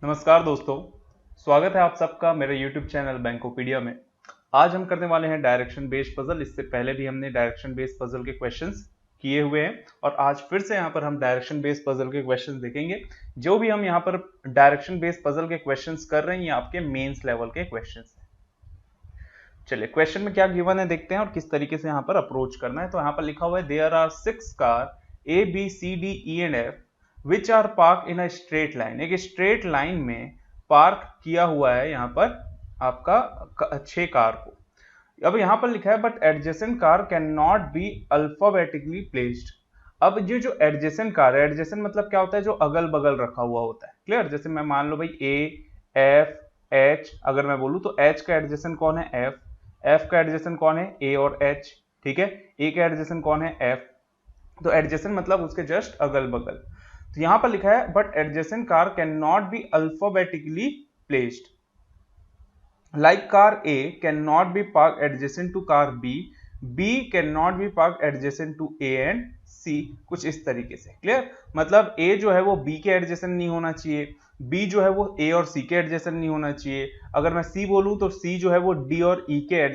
नमस्कार दोस्तों, स्वागत है आप सबका मेरे YouTube चैनल बैंकोपीडिया में। आज हम करने वाले हैं डायरेक्शन बेस्ड पजल। इससे पहले भी हमने डायरेक्शन बेस्ड पजल के क्वेश्चंस किए हुए हैं और आज फिर से यहाँ पर हम डायरेक्शन बेस्ड पजल के क्वेश्चंस देखेंगे। जो भी हम यहाँ पर डायरेक्शन बेस्ड पजल के क्वेश्चंस कर रहे हैं ये आपके मेंस लेवल के क्वेश्चंस हैं। चलिए क्वेश्चन में क्या गिवन है देखते हैं और किस तरीके से यहाँ पर अप्रोच करना है। तो यहाँ पर लिखा हुआ है there are 6 car A B C D E and F which are park in a straight line. एक स्ट्रेट लाइन में पार्क किया हुआ है यहाँ पर आपका 6 कार को। अब यहाँ पर लिखा है but adjacent car can not be alphabetically placed. अब ये जो एडजेसेंट कार है, एडजेसेंट मतलब क्या होता है, जो अगल बगल रखा हुआ होता है। क्लियर? जैसे मैं मान लो भाई ए एफ एच, अगर मैं बोलूं तो एच का एडजेसेंट कौन है, एफ का एडजेसेंट कौन है, ए और एच। ठीक है, ए का एडजेसेंट कौन है, एफ। तो एडजेसेंट मतलब उसके जस्ट अगल बगल। तो यहां पर लिखा है but adjacent car can not be alphabetically placed like car A can not be park adjacent to car B, B can not be park adjacent to A and C. कुछ इस तरीके से। क्लियर? मतलब ए जो है वो बी के adjacent नहीं होना चाहिए, बी जो है वो ए और सी के एडजेसेंट नहीं होना चाहिए। अगर मैं सी बोलूं तो सी जो है वो डी और ई के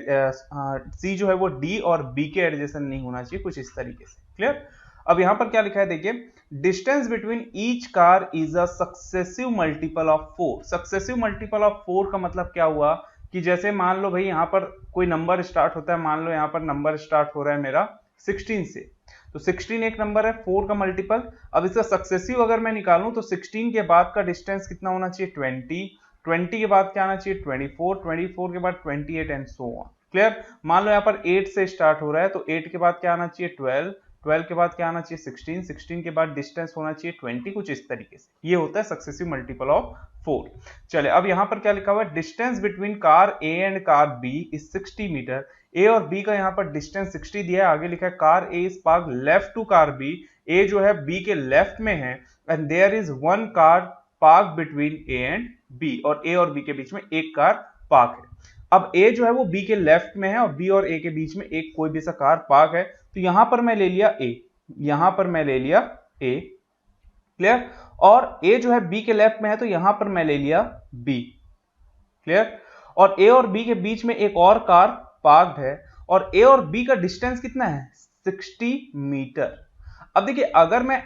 सी जो है वो डी और बी के एडजेसेंट नहीं होना चाहिए। कुछ इस तरीके से। क्लियर? अब यहां पर क्या लिखा है देखिए, distance between each car is a successive multiple of 4। Successive multiple of 4 का मतलब क्या हुआ कि जैसे मान लो भाई यहां पर कोई नंबर स्टार्ट होता है, मान लो यहां पर नंबर स्टार्ट हो रहा है मेरा 16 से, तो 16 एक नंबर है, 4 का मल्टीपल। अब इसका सक्सेसिव अगर मैं निकालूं तो 16 के बाद का डिस्टेंस कितना होना चाहिए, 20, 20 के बाद क्या आना चाहिए, 24, 24 के बाद 28 एंड सो ऑन। क्लियर? मान लो यहाँ पर 8 से स्टार्ट हो रहा है तो 8 के बाद क्या आना चाहिए, 12, 12 के बाद क्या आना चाहिए, 16, 16 के बाद डिस्टेंस होना चाहिए 20। कुछ इस तरीके से ये होता है सक्सेसिव मल्टीपल ऑफ 4। चले अब यहां पर क्या लिखा हुआ है, distance between car A and car B is 60 metre. A और बी का यहाँ पर डिस्टेंस 60 दिया है। आगे लिखा है car A is park left to car B, A जो है बी के लेफ्ट में है, and there is one car park between A and B, और बी के बीच में एक कार पार्क है। अब ए जो है वो बी के लेफ्ट में है और बी और ए के बीच में एक कोई भी सा कार पार्क है। तो यहां पर मैं ले लिया ए, यहां पर मैं ले लिया ए। क्लियर? और ए जो है बी के लेफ्ट में है तो यहां पर मैं ले लिया बी। क्लियर? और ए और बी के बीच में एक और कार पार्क्ड है और ए और बी का डिस्टेंस कितना है, 60 मीटर। अब देखिए अगर मैं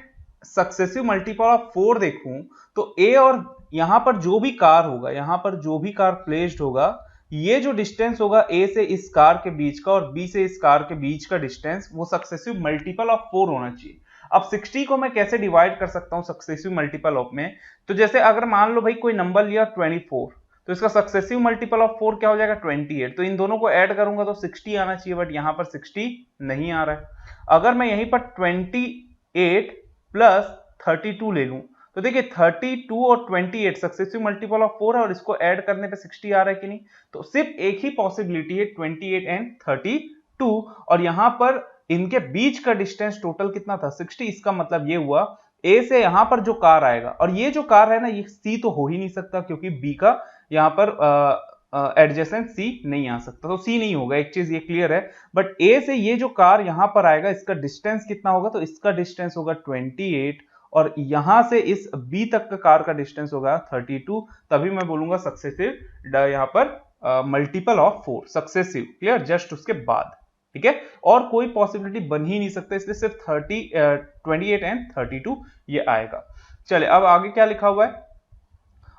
सक्सेसिव मल्टीपल ऑफ 4 देखूं तो ए और यहां पर जो भी कार होगा, यहां पर जो भी कार प्लेस्ड होगा, ये जो डिस्टेंस होगा ए से इस कार के बीच का और बी से इस कार के बीच का डिस्टेंस, वो सक्सेसिव मल्टीपल ऑफ 4 होना चाहिए। अब 60 को मैं कैसे डिवाइड कर सकता हूं सक्सेसिव मल्टीपल ऑफ में, तो जैसे अगर मान लो भाई कोई नंबर लिया 24, तो इसका सक्सेसिव मल्टीपल ऑफ 4 क्या हो जाएगा, 28। तो इन दोनों को ऐड करूंगा तो 60 आना चाहिए, बट यहां पर 60 नहीं आ रहा है। अगर मैं यहीं पर 28 प्लस 32 ले लूं तो देखिए 32 और 28 सक्सेसिव मल्टीपल ऑफ 4 है और इसको ऐड करने पे 60 आ रहा है कि नहीं। तो सिर्फ एक ही पॉसिबिलिटी है, 28 एंड 32, और यहां पर इनके बीच का डिस्टेंस टोटल कितना था, 60। इसका मतलब ये हुआ ए से यहां पर जो कार आएगा, और ये जो कार है ना ये सी तो हो ही नहीं सकता क्योंकि बी का यहां पर एडजेसेंट सी नहीं आ सकता, तो सी नहीं होगा, एक चीज ये क्लियर है। बट ए से ये जो कार यहां पर आएगा इसका डिस्टेंस कितना होगा, तो इसका डिस्टेंस होगा 28 और यहां से इस बी तक का कार का डिस्टेंस होगा 32। तभी मैं बोलूंगा सक्सेसिव यहां पर multiple of 4 successive. Clear? Just उसके बाद। ठीक है, और कोई पॉसिबिलिटी बन ही नहीं सकता, इसलिए सिर्फ 28 एंड 32 ये आएगा। चले अब आगे क्या लिखा हुआ है,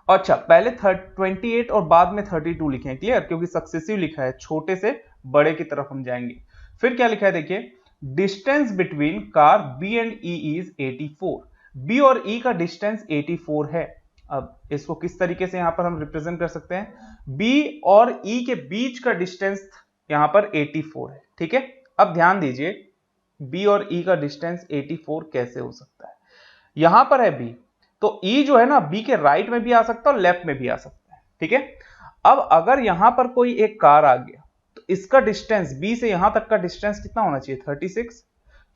अच्छा पहले 28 और बाद में 32 लिखे हैं। क्लियर? क्योंकि सक्सेसिव लिखा है, छोटे से बड़े की तरफ हम जाएंगे। फिर क्या लिखा है देखिए, distance between car B and E is 84। B और ई का डिस्टेंस 84 है। अब इसको किस तरीके से यहां पर हम रिप्रेजेंट कर सकते हैं, बी और ई के बीच का डिस्टेंस यहां पर 84 है। ठीक है, अब ध्यान दीजिए बी और ई का डिस्टेंस 84 कैसे हो सकता है। यहां पर है बी, तो ई जो है ना बी के राइट में भी आ सकता है और लेफ्ट में भी आ सकता है। ठीक है, अब अगर यहां पर कोई एक कार आ गया तो इसका डिस्टेंस बी से यहां तक का डिस्टेंस कितना होना चाहिए, 36।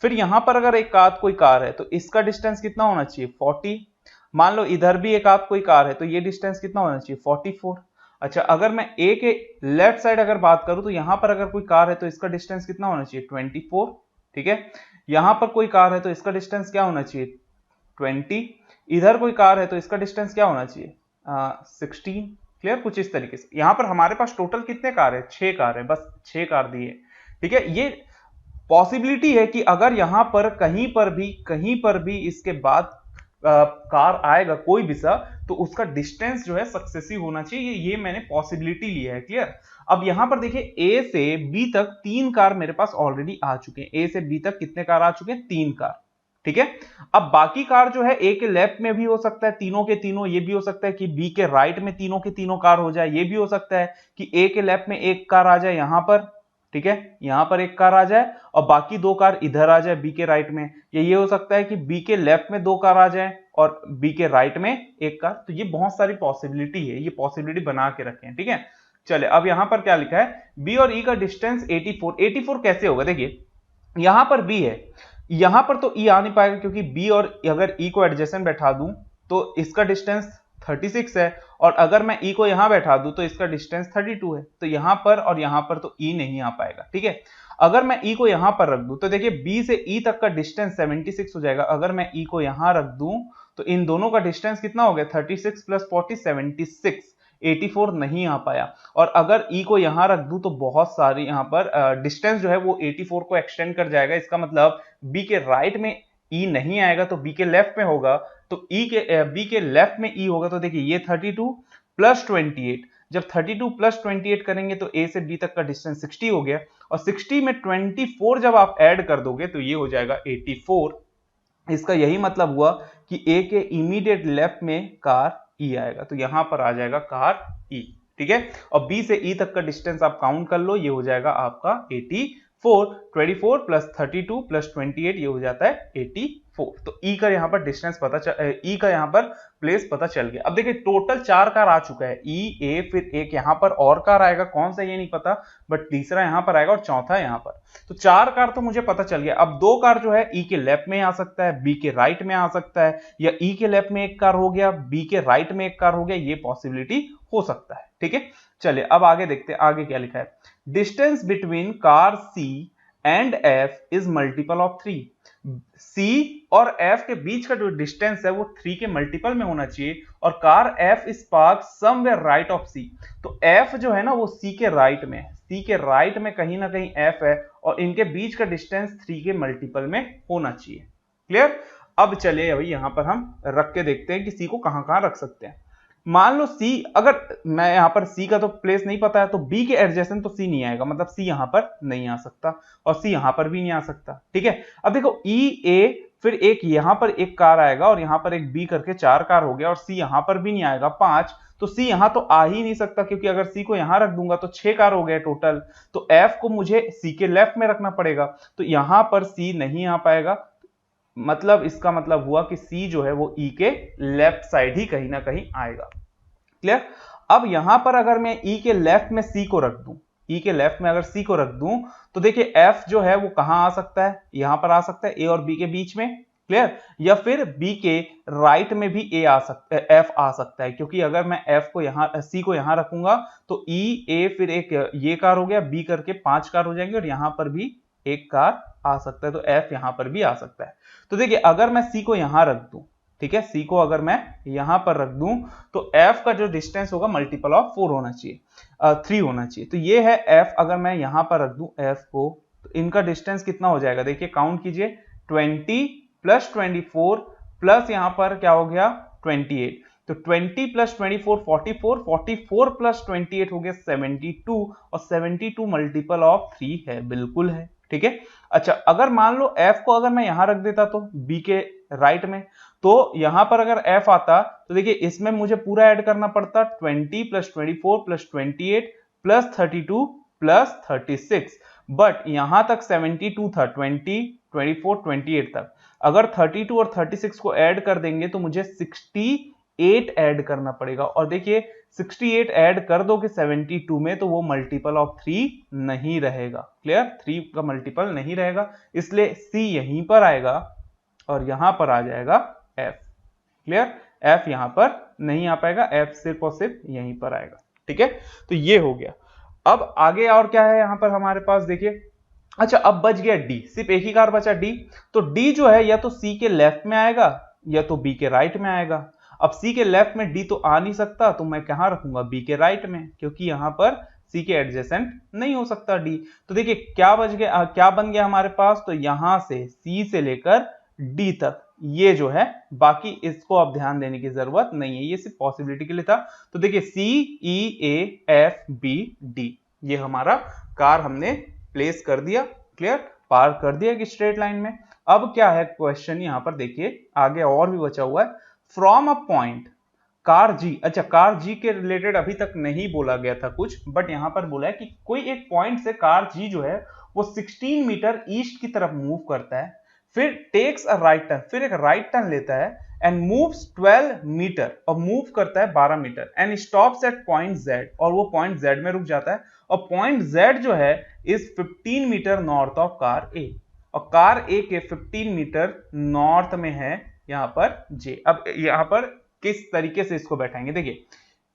फिर यहां पर अगर एक आध कोई कार है तो इसका डिस्टेंस कितना होना चाहिए, 40। मान लो इधर भी एक आध कोई कार है तो ये डिस्टेंस कितना होना चाहिए, 44। अच्छा अगर मैं ए के लेफ्ट साइड अगर बात करूं तो यहां पर अगर कोई कार है तो इसका डिस्टेंस कितना होना चाहिए, 24। ठीक है, यहां पर कोई कार है तो इसका डिस्टेंस क्या होना चाहिए, 20। इधर कोई कार है तो इसका डिस्टेंस क्या होना चाहिए, 16, क्लियर, कुछ इस तरीके से। यहां पर हमारे पास टोटल कितने कार है, 6 कार है, बस 6 कार दी है, ठीक है। ये पॉसिबिलिटी है कि अगर यहां पर कहीं पर भी इसके बाद कार आएगा कोई भी सा, तो उसका डिस्टेंस जो है सक्सेसिव होना चाहिए, ये मैंने पॉसिबिलिटी ली है, क्लियर। अब यहां पर देखिए ए से बी तक 3 कार मेरे पास ऑलरेडी आ चुके हैं। ए से बी तक कितने कार आ चुके हैं, 3 कार, ठीक है। अब बाकी कार जो है ए के लेफ्ट में भी हो सकता है तीनों के तीनों, ये भी हो सकता है कि बी के राइट में तीनों के तीनों कार हो जाए, ये भी हो सकता है कि ए के लेफ्ट में एक कार आ जाए यहां पर, ठीक है, यहां पर एक कार आ जाए और बाकी 2 कार इधर आ जाए बी के राइट में, या ये हो सकता है कि बी के लेफ्ट में 2 कार आ जाए और बी के राइट में एक कार। तो ये बहुत सारी पॉसिबिलिटी है, ये पॉसिबिलिटी बना के रखें, ठीक है। चले अब यहां पर क्या लिखा है, बी और ई का डिस्टेंस 84। 84 कैसे होगा, देखिए यहां पर बी है, यहां पर तो ई आ नहीं पाएगा क्योंकि बी और अगर ई को एडजेसेंट बैठा दूं तो इसका डिस्टेंस 36 है, और अगर मैं ई को यहां बैठा दूं तो इसका डिस्टेंस 32 है, तो यहां पर और यहां पर तो ई नहीं आ पाएगा, ठीक है। अगर मैं ई को यहां पर रख दूं तो देखिए बी से ई तक का डिस्टेंस 76 हो जाएगा। अगर मैं ई को यहां रख दूं तो इन दोनों का डिस्टेंस कितना हो गया, 36 प्लस 40 76, 84 नहीं आ पाया। और अगर ई को यहां रख दूं तो बहुत सारी यहां पर डिस्टेंस जो है वो 84 को एक्सटेंड कर जाएगा। इसका मतलब बी के राइट में ई नहीं आएगा तो बी के लेफ्ट में होगा, तो ई के बी के लेफ्ट में ई होगा। तो देखिए ये 32 प्लस 28, जब 32 प्लस 28 करेंगे तो ए से बी तक का डिस्टेंस 60 हो गया, और 60 में 24 जब आप ऐड कर दोगे तो ये हो जाएगा 84। इसका यही मतलब हुआ कि ए के इमीडिएट लेफ्ट में कार ई आएगा, तो यहां पर आ जाएगा कार ई, ठीक है। और बी से ई तक का डिस्टेंस आप काउंट कर लो, ये हो जाएगा आपका 84। 24 प्लस 32 प्लस 28 ये हो जाता है 84। तो ई का यहां पर डिस्टेंस ई का यहां पर प्लेस पता चल गया। अब देखिए टोटल 4 कार आ चुका है, ई ए फिर एक यहां पर और कार आएगा, कौन सा ये नहीं पता, बट तीसरा यहां पर आएगा और चौथा यहां पर। तो 4 कार तो मुझे पता चल गया। अब 2 कार जो है ई के लेफ्ट में आ सकता है, बी के राइट में आ सकता है, या ई के लेफ्ट में एक कार हो गया, बी के राइट में एक कार हो गया, ये पॉसिबिलिटी हो सकता है, ठीक है। चलिए अब आगे देखते हैं, आगे क्या लिखा है, distance between car C and F is multiple of 3। C और एफ के बीच का जो डिस्टेंस है वो 3 के मल्टीपल में होना चाहिए, और car F is parked somewhere right of C. तो एफ जो है ना वो सी के राइट में, सी के राइट में कहीं ना कहीं एफ है, और इनके बीच का डिस्टेंस 3 के मल्टीपल में होना चाहिए, क्लियर। अब चलिए अभी यहां पर हम रख के देखते हैं कि सी को कहां कहां रख सकते हैं। मान लो सी, अगर मैं यहां पर सी का तो प्लेस नहीं पता है तो बी के एडजेसेंट तो सी नहीं आएगा, मतलब सी यहां पर नहीं आ सकता और सी यहां पर भी नहीं आ सकता, ठीक है। अब देखो ई ए फिर एक यहां पर एक कार आएगा और यहां पर एक बी करके 4 कार हो गया, और सी यहां पर भी नहीं आएगा 5, तो सी यहां तो आ ही नहीं सकता क्योंकि अगर सी को यहां रख दूंगा तो 6 कार हो गए टोटल। तो एफ को मुझे सी के लेफ्ट में रखना पड़ेगा, तो यहां पर सी नहीं आ पाएगा, मतलब इसका मतलब हुआ कि सी जो है वो ई के लेफ्ट साइड ही कहीं ना कहीं आएगा, क्लियर। अब यहां पर अगर मैं ई के लेफ्ट में सी को रख दूं, ई के लेफ्ट में अगर सी को रख दूं तो देखिए एफ जो है वो कहां आ सकता है, यहां पर आ सकता है ए और बी के बीच में, क्लियर, या फिर बी के राइट में भी ए आ सकता है, एफ आ सकता है, क्योंकि अगर मैं एफ को यहां सी को यहां रखूंगा तो ई ए फिर एक ये कार हो गया, बी करके 5 कार हो जाएंगे, और यहां पर भी एक कार आ सकता है, तो एफ यहां पर भी आ सकता है। तो देखिए अगर मैं सी को यहां रख दूं, ठीक है, सी को अगर मैं यहां पर रख दूं तो एफ का जो डिस्टेंस होगा मल्टीपल ऑफ 4 होना चाहिए, 3 होना चाहिए। तो ये है एफ, अगर मैं यहां पर रख दूं एफ को तो इनका डिस्टेंस कितना हो जाएगा, देखिए काउंट कीजिए, 20 प्लस 24 प्लस यहां पर क्या हो गया 28, तो 20 प्लस 24 44, 44 प्लस 28 हो गया 72, और 72 मल्टीपल ऑफ 3 है, बिल्कुल है, ठीक है। अच्छा अगर मान लो एफ को अगर मैं यहां रख देता तो बी के राइट में, तो यहां पर अगर एफ आता तो देखिए इसमें मुझे पूरा ऐड करना पड़ता 20 plus 24 plus 28 plus 32 plus 36, but यहां तक 72 था, 20 24 28 तक, अगर 32 और 36 को ऐड कर देंगे तो मुझे 68 ऐड करना पड़ेगा, और देखिए 68 ऐड कर दोगे 72 में तो वो मल्टीपल ऑफ 3 नहीं रहेगा, क्लियर, 3 का मल्टीपल नहीं रहेगा, इसलिए सी यहीं पर आएगा और यहां पर आ जाएगा एफ, क्लियर, एफ यहां पर नहीं आ पाएगा, एफ सिर्फ और सिर्फ यहीं पर आएगा, ठीक है। तो ये हो गया। अब आगे और क्या है यहां पर हमारे पास, देखिए अच्छा अब बच गया डी, सिर्फ एक ही कार बचा डी, तो डी जो है या तो सी के लेफ्ट में आएगा या तो बी के राइट में आएगा। अब सी के लेफ्ट में डी तो आ नहीं सकता, तो मैं कहां रखूंगा, बी के राइट में, क्योंकि यहां पर सी के एडजेसेंट नहीं हो सकता डी। तो देखिए क्या क्या बन गया हमारे पास, तो यहां से सी से लेकर डी तक ये जो है, बाकी इसको अब ध्यान देने की जरूरत नहीं है, ये सिर्फ पॉसिबिलिटी के लिए था। तो देखिए सी ई ए एफ बी डी, ये हमारा कार हमने प्लेस कर दिया, क्लियर, पार कर दिया कि स्ट्रेट लाइन में। अब क्या है क्वेश्चन, यहां पर देखिए आगे और भी बचा हुआ है, फ्रॉम अ पॉइंट कार जी। अच्छा, कार जी के रिलेटेड अभी तक नहीं बोला गया था कुछ, बट यहां पर बोला है कि कोई एक पॉइंट से कार जी जो है वो 16 मीटर ईस्ट की तरफ मूव करता है, फिर टेक्स अ राइट टर्न, फिर एक राइट टर्न लेता है, एंड मूव्स 12 मीटर, और मूव करता है 12 metre, and stops at point Z, और वो पॉइंट जेड में रुक जाता है, और पॉइंट जेड जो है is 15 metre north of car A, और कार ए के 15 मीटर नॉर्थ में है यहां पर जे। अब यहां पर किस तरीके से इसको बैठाएंगे, देखिए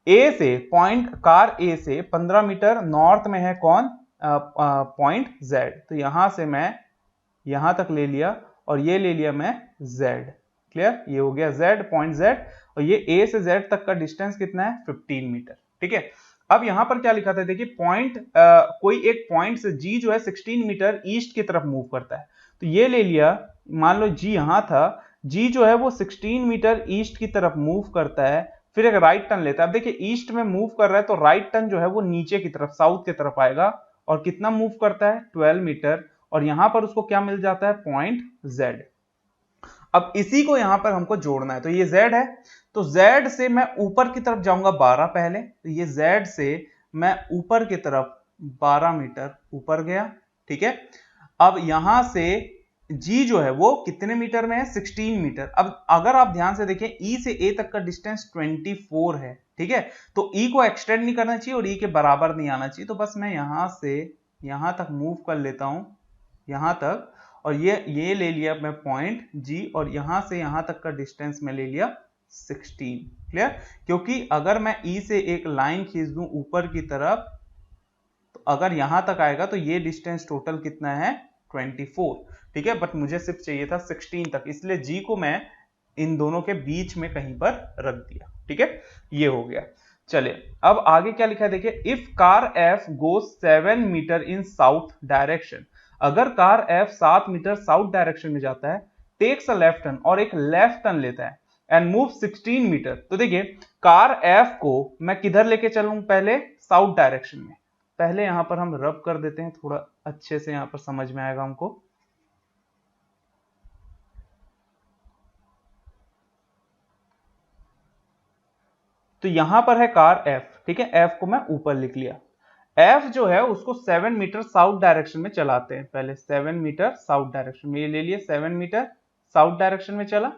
ए से पॉइंट, कार ए से 15 मीटर नॉर्थ में है कौन, पॉइंट जेड, तो यहां से मैं यहां तक ले लिया और ये ले लिया मैं z, क्लियर, ये हो गया z, पॉइंट z, और ये a से z तक का डिस्टेंस कितना है 15 मीटर, ठीक है। अब यहां पर क्या लिखा था, देखिए पॉइंट, कोई एक पॉइंट से g जो है 16 मीटर ईस्ट की तरफ मूव करता है, तो ये ले लिया, मान लो g यहां था, g जो है वो 16 मीटर ईस्ट की तरफ मूव करता है, फिर एक राइट टर्न लेता है। अब देखिए ईस्ट में मूव कर रहा है तो राइट टर्न जो है वो नीचे की तरफ, साउथ की तरफ आएगा, और कितना मूव करता है 12 मीटर, और यहां पर उसको क्या मिल जाता है, पॉइंट z। अब इसी को यहां पर हमको जोड़ना है, तो ये z है, तो z से मैं ऊपर की तरफ जाऊंगा 12 पहले, तो ये z से मैं ऊपर की तरफ 12 मीटर ऊपर गया, ठीक है। अब यहां से g जो है वो कितने मीटर में है, 16 मीटर। अब अगर आप ध्यान से देखें e से a तक का डिस्टेंस 24 है, ठीक है, तो e को एक्सटेंड नहीं करना चाहिए और e के बराबर नहीं आना चाहिए, तो बस मैं यहां से यहां तक मूव कर लेता हूं, यहां तक, और ये ले लिया मैं पॉइंट जी, और यहां से यहां तक का डिस्टेंस मैं ले लिया 16, क्लियर। क्योंकि अगर मैं ई से एक लाइन खींच दूं ऊपर की तरफ, तो अगर यहां तक आएगा तो ये डिस्टेंस टोटल कितना है 24, ठीक है, बट मुझे सिर्फ चाहिए था 16 तक, इसलिए जी को मैं इन दोनों के बीच में कहीं पर रख दिया, ठीक है, ये हो गया। चलिए अब आगे क्या लिखा है, देखिए if car F goes 7 metre in south direction, अगर car f 7 metre south direction में जाता है, टेक्स अ लेफ्ट टर्न, और एक लेफ्ट टर्न लेता है, एंड मूव 16 मीटर, तो देखिए कार f को मैं किधर लेके चलूं, पहले साउथ डायरेक्शन में, पहले यहां पर हम रब कर देते हैं, थोड़ा अच्छे से यहां पर समझ में आएगा हमको। तो यहां पर है कार f, ठीक है, f को मैं ऊपर लिख लिया, f जो है उसको 7 मीटर साउथ डायरेक्शन में चलाते हैं, पहले 7 मीटर साउथ डायरेक्शन में, ये ले लिए 7 मीटर साउथ डायरेक्शन में चला,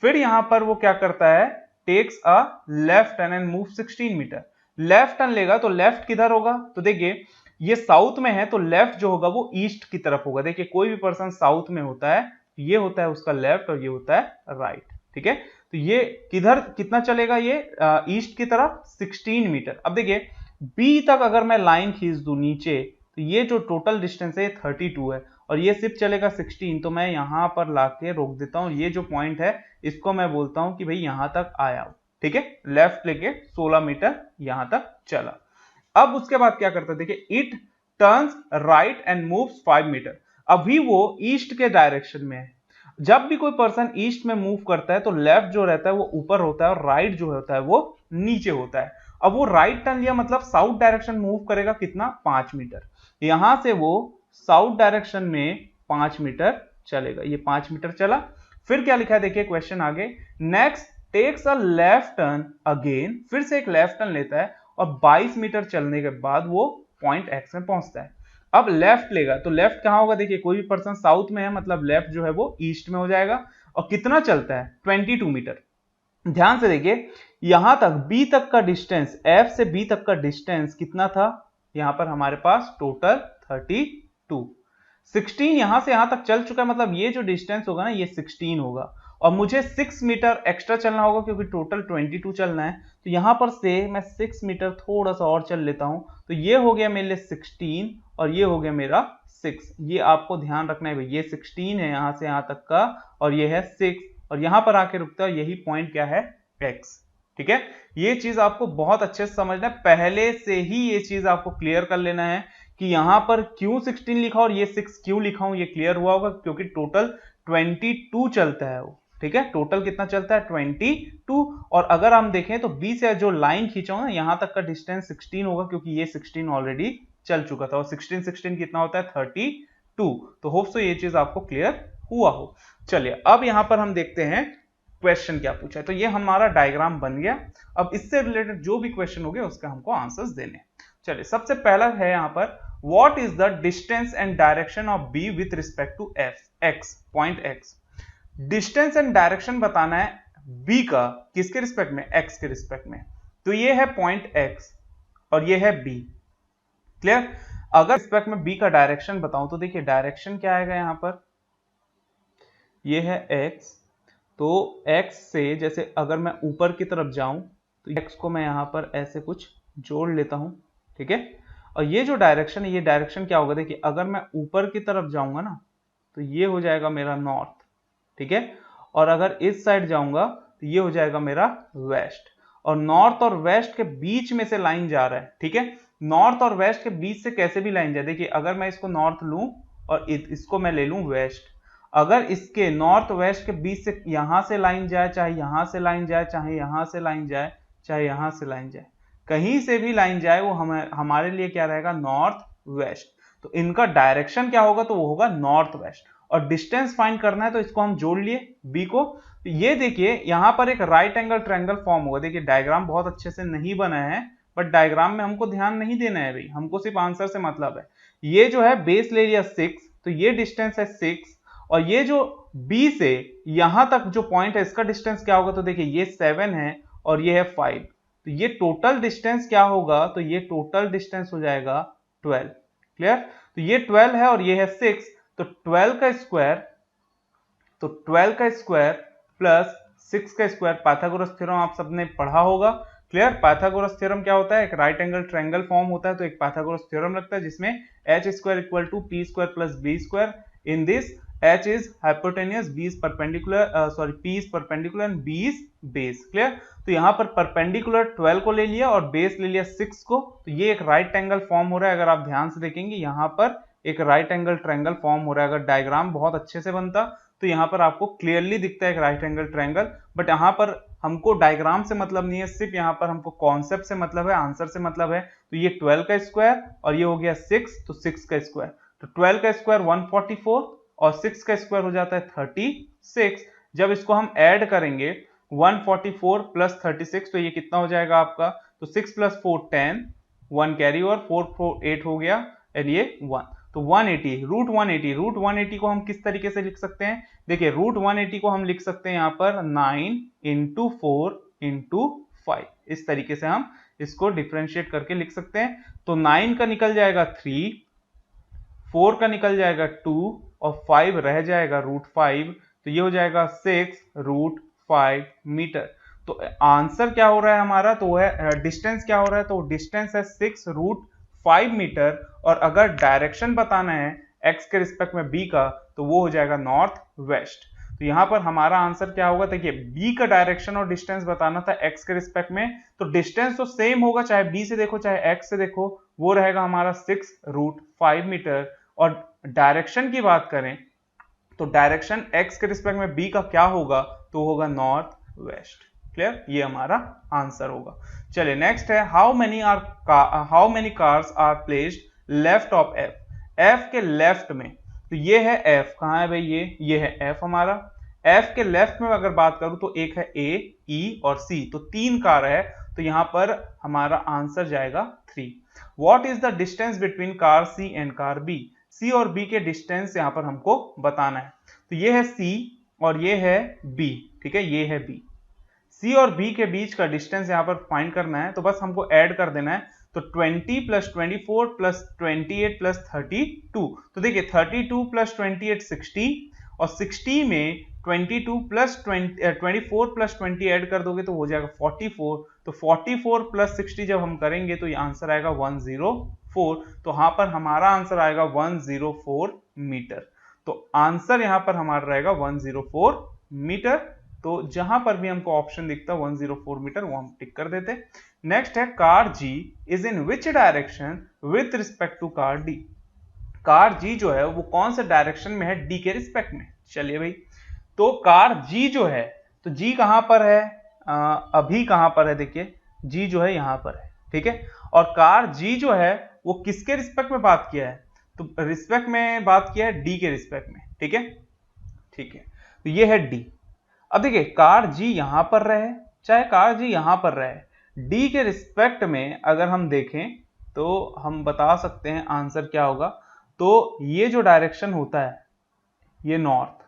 फिर यहां पर वो क्या करता है, takes a left turn and move 16 metre, left turn लेगा तो लेफ्ट किधर होगा, तो देखिए ये साउथ में है तो लेफ्ट जो होगा वो ईस्ट की तरफ होगा, देखिए कोई भी पर्सन साउथ में होता है, ये होता है उसका लेफ्ट और ये होता है राइट, ठीक है। तो ये किधर कितना चलेगा, ये ईस्ट की तरफ 16 मीटर। अब देखिए B तक अगर मैं लाइन खींच दूं नीचे, तो ये जो टोटल डिस्टेंस है 32 है, और ये सिर्फ चलेगा 16, तो मैं यहां पर लाके रोक देता हूं, ये जो पॉइंट है इसको मैं बोलता हूं कि भाई यहां तक आया, ठीक है, लेफ्ट लेके 16 मीटर यहां तक चला। अब उसके बाद क्या करता है, देखिए it turns right and moves 5 metre, अभी वो ईस्ट के डायरेक्शन में है, जब भी कोई पर्सन ईस्ट में मूव करता है तो लेफ्ट जो रहता है वो ऊपर होता है और राइट जो होता है वो नीचे होता है। अब वो राइट टर्न लिया मतलब साउथ डायरेक्शन मूव करेगा कितना, 5 मीटर, यहां से वो साउथ डायरेक्शन में 5 मीटर चलेगा, ये 5 मीटर चला। फिर क्या लिखा है देखिए क्वेश्चन आगे, next takes a left turn again, फिर से एक लेफ्ट टर्न लेता है और 22 मीटर चलने के बाद वो पॉइंट एक्स में पहुंचता है। अब लेफ्ट लेगा तो लेफ्ट कहां होगा, देखिए कोई भी पर्सन साउथ में है मतलब लेफ्ट जो है वो ईस्ट में हो जाएगा, और कितना चलता है 22 मीटर। ध्यान से देखिए यहां तक B तक का डिस्टेंस, F से B तक का डिस्टेंस कितना था, यहां पर हमारे पास टोटल 32, 16 यहां से यहां तक चल चुका है, मतलब ये जो डिस्टेंस होगा ना ये 16 होगा, और मुझे 6 मीटर एक्स्ट्रा चलना होगा क्योंकि टोटल 22 चलना है, तो यहां पर से मैं 6 मीटर थोड़ा सा और चल लेता हूं, तो ये हो गया मेरे लिए 16 और ये हो गया मेरा 6, ये आपको ध्यान रखना है भाई, ये 16 है यहां से यहां तक का और ये है 6, और यहां पर आके रुकता है, यही पॉइंट क्या है x। ठीक है, ये चीज आपको बहुत अच्छे से समझना है, पहले से ही ये चीज आपको क्लियर कर लेना है कि यहां पर क्यों 16 लिखा और ये 6 क्यों लिखा हूं, ये क्लियर हुआ होगा क्योंकि टोटल 22 चलता है वो। ठीक है, टोटल कितना चलता है 22। और अगर हम देखें तो बी से जो लाइन खींचा ना यहां तक का डिस्टेंस 16 होगा क्योंकि ये 16 ऑलरेडी चल चुका था और 16 कितना होता है 32। तो होप सो ये चीज आपको क्लियर हुआ हो। चलिए अब यहां पर हम देखते हैं क्वेश्चन क्या पूछा है। तो ये हमारा डायग्राम बन गया, अब इससे रिलेटेड जो भी क्वेश्चन हो गए उसका हमको आंसर्स देने। चलिए सबसे पहला है यहां पर what is the distance and direction of B with respect to X, point X. Distance and direction बताना है बी का, किसके रिस्पेक्ट में, एक्स के रिस्पेक्ट में। तो ये है पॉइंट एक्स और ये है बी। क्लियर, अगर रिस्पेक्ट में बी का डायरेक्शन बताऊं तो देखिए डायरेक्शन क्या आएगा यहां पर, ये है एक्स, तो x से जैसे अगर मैं ऊपर की तरफ जाऊं तो x को मैं यहां पर ऐसे कुछ जोड़ लेता हूं। ठीक है, और ये जो डायरेक्शन है ये डायरेक्शन क्या होगा, देखिए अगर मैं ऊपर की तरफ जाऊंगा ना तो ये हो जाएगा मेरा नॉर्थ। ठीक है, और अगर इस साइड जाऊंगा तो ये हो जाएगा मेरा वेस्ट, और नॉर्थ और वेस्ट के बीच में से लाइन जा रहा है। ठीक है, नॉर्थ और वेस्ट के बीच से कैसे भी लाइन जाए, देखिए अगर मैं इसको नॉर्थ लूं और इसको मैं ले लूं वेस्ट, अगर इसके नॉर्थ वेस्ट के बीच से यहां से लाइन जाए, चाहे यहां से लाइन जाए, चाहे यहां से लाइन जाए, चाहे यहां से लाइन जाए, कहीं से भी लाइन जाए वो हमारे लिए क्या रहेगा, नॉर्थ वेस्ट। तो इनका डायरेक्शन क्या होगा, तो वो होगा नॉर्थ वेस्ट। और डिस्टेंस फाइंड करना है तो इसको हम जोड़ लिए बी को। तो ये देखिए यहां पर एक राइट एंगल ट्रायंगल फॉर्म होगा। देखिए डायग्राम बहुत अच्छे से नहीं बना है, बट डायग्राम में हमको ध्यान नहीं देना है भाई, हमको सिर्फ आंसर से मतलब है। ये जो है बेस ले लिया 6, तो ये डिस्टेंस है 6, और ये जो B से यहां तक जो पॉइंट है इसका डिस्टेंस क्या होगा, तो देखिए ये 7 है और ये है 5, तो ये टोटल डिस्टेंस क्या होगा, तो ये टोटल डिस्टेंस हो जाएगा 12। क्लियर, तो ये 12 है और ये है 6, तो 12 का स्क्वायर, तो 12 का स्क्वायर प्लस 6 का स्क्वायर, पाइथागोरस थ्योरम आप सबने पढ़ा होगा। क्लियर, पाइथागोरस थ्योरम क्या होता है, एक राइट एंगल ट्रायंगल फॉर्म होता है, तो एक पाइथागोरस थ्योरम लगता है जिसमें h square equal to p square plus b square. In this h is hypotenuse, b is perpendicular, p is perpendicular and b is base। Clear, तो यहाँ पर परपेंडिकुलर 12 को ले लिया और बेस ले लिया 6 को, तो ये एक राइट एंगल फॉर्म हो रहा है। अगर आप ध्यान से देखेंगे यहाँ पर एक राइट एंगल ट्रायंगल फॉर्म हो रहा है। अगर डायग्राम बहुत अच्छे से बनता तो यहाँ पर आपको क्लियरली दिखता है एक राइट एंगल ट्रायंगल, बट यहाँ पर हमको डायग्राम से मतलब नहीं है, सिर्फ यहाँ पर हमको कॉन्सेप्ट से मतलब है, आंसर से मतलब है। तो ये 12 का स्क्वायर और ये हो गया 6, तो 6 का स्क्वायर, तो 12 का स्क्वायर 144 और 6 का स्क्वायर हो जाता है 36। जब इसको हम ऐड करेंगे 144 प्लस 36, तो ये कितना हो जाएगा आपका, तो 6 प्लस 4 10, 1 कैरी और 4 4 8 हो गया एंड ये 1, तो 180, रूट 180। रूट 180 को हम किस तरीके से लिख सकते हैं, देखिए रूट 180 को हम लिख सकते हैं यहाँ पर 9 इंटू 4 इंटू 5, इस तरीके से हम इसको डिफ्रेंशिएट करके लिख सकते हैं। तो 9 का निकल जाएगा 3, 4 का निकल जाएगा 2 और 5 रह जाएगा रूट 5, तो ये हो जाएगा 6 रूट 5 मीटर। तो आंसर क्या हो रहा है हमारा, तो है डिस्टेंस क्या हो रहा है, तो डिस्टेंस है 6 रूट 5 मीटर। और अगर डायरेक्शन बताना है x के रिस्पेक्ट में b का, तो वो हो जाएगा नॉर्थ वेस्ट। तो यहां पर हमारा आंसर क्या होगा, देखिए b का डायरेक्शन और डिस्टेंस बताना था x के रिस्पेक्ट में, तो डिस्टेंस तो सेम होगा, चाहे b से देखो चाहे x से देखो, वो रहेगा हमारा 6 रूट 5 मीटर। और डायरेक्शन की बात करें तो डायरेक्शन x के रिस्पेक्ट में b का क्या होगा, तो होगा नॉर्थ वेस्ट। क्लियर, ये हमारा आंसर होगा। चलिए नेक्स्ट है how many cars are placed left of f के लेफ्ट में। तो ये है f, कहां है भाई, ये है f हमारा। f के लेफ्ट में अगर बात करूं तो एक है a, e और c, तो 3 कार है, तो यहां पर हमारा आंसर जाएगा 3। What is the distance between car c and car b, c और b के डिस्टेंस यहां पर हमको बताना है। तो ये है c और ये है b, ठीक है, ये है b, c और b के बीच का डिस्टेंस यहां पर फाइंड करना है, तो बस हमको ऐड कर देना है। तो 20 प्लस 24 प्लस 28 प्लस 32, तो देखिए 32 प्लस 28 60, और 60 में 22 प्लस 24 प्लस 20 ऐड कर दोगे तो हो जाएगा 44, तो 44 प्लस 60 जब हम करेंगे तो ये आंसर आएगा 104। तो यहाँ पर हमारा आंसर आएगा 104 मीटर। तो आंसर यहाँ पर हमारा रहेगा 104 मीटर। तो जहां पर भी हमको ऑप्शन दिखता 104 मीटर वो हम टिक कर देते। नेक्स्ट है car G is in which direction with respect to car D. Car G जो है वो कौन से डायरेक्शन में है डी के रिस्पेक्ट में। चलिए भाई, तो कार जी जो है, तो जी कहां पर है, अभी कहां पर है, देखिए जी जो है यहां पर है, ठीक है। और कार जी जो है वो किसके रिस्पेक्ट में बात किया है, तो रिस्पेक्ट में बात किया है डी के रिस्पेक्ट में, ठीक है, ठीक है। तो ये है डी। अब देखिए कार जी यहां पर रहे चाहे कार जी यहां पर रहे, डी के रिस्पेक्ट में अगर हम देखें तो हम बता सकते हैं आंसर क्या होगा। तो ये जो डायरेक्शन होता है ये नॉर्थ,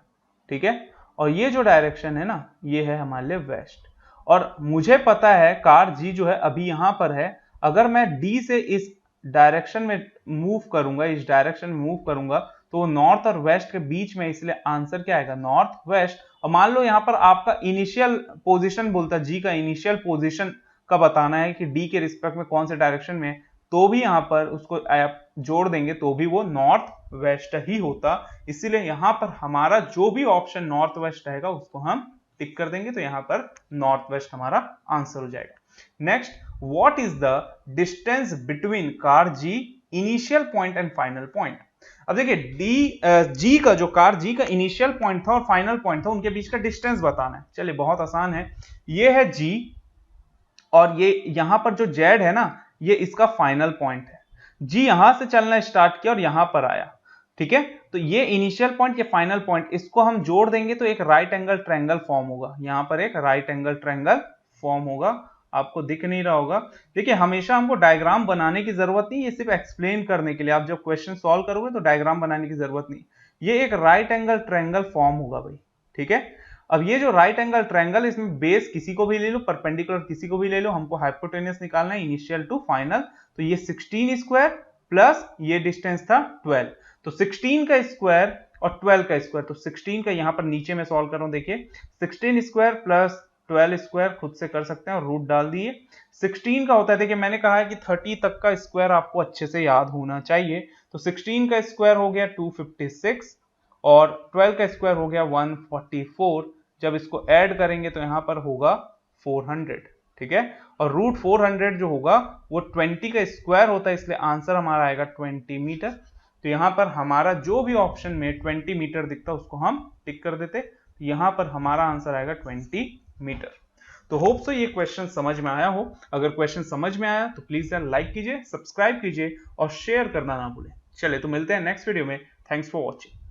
ठीक है, और ये जो डायरेक्शन है ना ये है हमारे लिए वेस्ट। और मुझे पता है कार जी जो है अभी यहां पर है, अगर मैं डी से इस डायरेक्शन में मूव करूंगा, इस डायरेक्शन में मूव करूंगा तो नॉर्थ और वेस्ट के बीच में, इसलिए आंसर क्या आएगा नॉर्थ वेस्ट। और मान लो यहां पर आपका इनिशियल पोजीशन बोलता है, जी का इनिशियल पोजीशन का बताना है कि डी के रिस्पेक्ट में कौन से डायरेक्शन में, तो भी यहां पर उसको आप जोड़ देंगे तो भी वो नॉर्थ वेस्ट ही होता। इसीलिए यहां पर हमारा जो भी ऑप्शन नॉर्थ वेस्ट रहेगा उसको हम टिक कर देंगे, तो यहां पर नॉर्थ वेस्ट हमारा आंसर हो जाएगा। Next, what is the distance between car G initial point and final point. अब देखिए जी का जो कार जी का इनिशियल पॉइंट था और फाइनल पॉइंट था उनके बीच का डिस्टेंस बताना है। चलिए बहुत आसान है, ये है जी और ये यहां पर जो जेड है ना ये इसका फाइनल पॉइंट है। जी यहां से चलना स्टार्ट किया और यहां पर आया, ठीक है, तो ये इनिशियल पॉइंट ये फाइनल पॉइंट, इसको हम जोड़ देंगे तो एक राइट एंगल ट्रायंगल फॉर्म होगा। यहां पर एक राइट एंगल ट्रायंगल फॉर्म होगा, आपको दिख नहीं रहा होगा। देखिए हमेशा हमको डायग्राम बनाने की जरूरत नहीं, ये सिर्फ एक्सप्लेन करने के लिए, आप जब क्वेश्चन सॉल्व करोगे तो डायग्राम बनाने की जरूरत नहीं। ये एक राइट एंगल ट्रायंगल फॉर्म होगा भाई, ठीक है। अब ये जो राइट एंगल ट्रायंगल, इसमें बेस किसी को भी ले लो, परपेंडिकुलर किसी को भी ले लो, हमको हाइपोटेन्यूस निकालना है इनिशियल टू फाइनल। तो ये 16 स्क्वायर प्लस ये डिस्टेंस था 12, तो 16 का स्क्वायर और 12 का स्क्वायर, तो 16 का यहां पर नीचे में सॉल्व कर रहा हूं, देखिए 16 स्क्वायर प्लस 12 स्क्वायर खुद से कर सकते हैं और रूट डाल दिए। 16 का होता है, देखिए मैंने कहा है कि 30 तक का स्क्वायर आपको अच्छे से याद होना चाहिए, तो 16 का स्क्वायर हो गया 256 और 12 का स्क्वायर हो गया 144। जब इसको ऐड करेंगे तो यहां पर होगा 400, ठीक है, और रूट 400 जो होगा वो 20 का स्क्वायर होता है, इसलिए आंसर हमारा आएगा 20 मीटर। तो यहां पर हमारा जो भी ऑप्शन में 20 मीटर दिखता है उसको हम टिक कर देते, तो यहां पर हमारा आंसर आएगा 20 मीटर। तो होप सो ये क्वेश्चन समझ में आया हो। अगर क्वेश्चन समझ में आया तो प्लीज यार लाइक कीजिए, सब्सक्राइब कीजिए और शेयर करना ना भूलें। चलिए तो मिलते हैं नेक्स्ट वीडियो में। Thanks for watching.